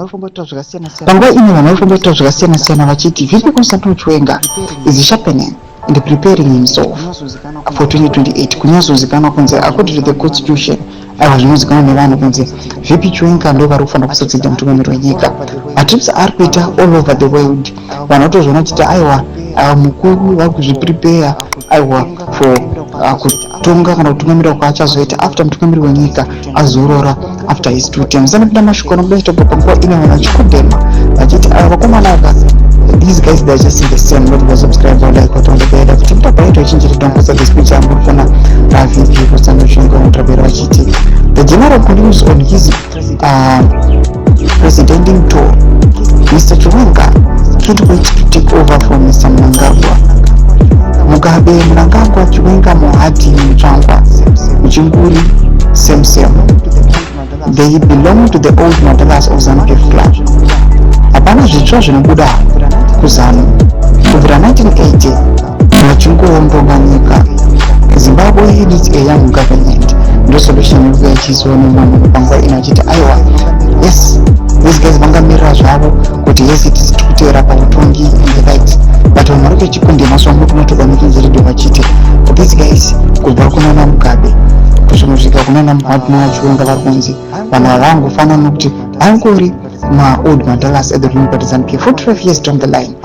panguva ino vanhu vaifomboita zvakasiyana-siyana vachiti vipi Constantine Chiwenga is sharpening and preparing himself for 2028 kunyazozikanwa kunzi according to the constitution aiwa zvinozikanwa nevanhu kunzi vipi Chiwenga ndo vari kufanira kusucceeda mutungamiri wenyika. Matrips ari kuita all over the world, vanhu vatozviona kuti aiwa mukuru vari kuzviprepare aiwa for kutonga kana kutungamirira kwaachazoita after mutungamiri wenyika azorora after his 2 terms. Anopinda mashoko anobuda chitobva panguva ine vanhu vachikodhema vachiti ava vakomana ava these guys they are just in the same. Not subscribe or like what on the bed of TikTok right to change it. Don't post this picture. I'm gonna VP for some Chiwenga Mutrabera Chiti. The general concludes on his presidenting tour. Mr. Chiwenga can't wait to take over from Mr. Mnangagwa. Mugabe, Mnangagwa, Chiwenga, Mohati, Mchangwa, Mchinguri, same. They belong to the old Madalas of Zanpef Club. Hapana zvichwa zvinobuda kuzano kubvira 1980 vachingorongwa nyika. Zimbabwe needs a young government. Ndo solution yekuya ichiiswa nemunhu panguva ino achiti aiwa yes these guys vangamirira zvavo kuti yes it is tikutevera pautongi and the rights, but vanhu vari kuchikundema swambo kunotoka nekinzeredo vachiti these guys kubva kunana Mugabe kusvinosvika kunana Mahatma Chiwenga vari kunzi vanhu havangofanana nokuti vangori old Madalas at the ruling party and 45 years down the line.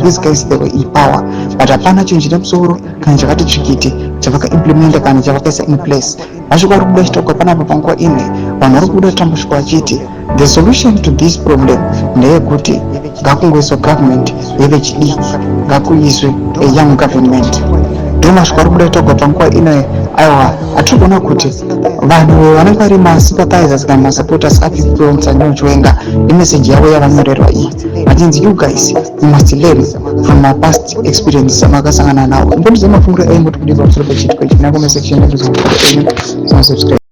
These guys they were in power, but hapana chinhu chine musoro kana chakati tsvikiti chavaka-implementa kana chavakaisa in place. Vasvika vari kubuda chitoko panapa panguva ine vanhu vari kubuda kutambudzika vachiti the solution to this problem ndeyekuti ngakungoiswa government yevechidiki, ngakuiswe a young government. Ndo masvika vari kubuda chitoko panguva ine aiwa atiri kuona kuti vanhu vanenge vari masympathizers kana masupporters aPresident Chiwenga imessage yavo yavanyorerwa iyi vachinzi you guys you must learn from my past experiences amakasangana nawo. Mboniza mafunguro enyu kuti kudii pamusoro pechitiko ichi. Nakome section yekuti subscribe.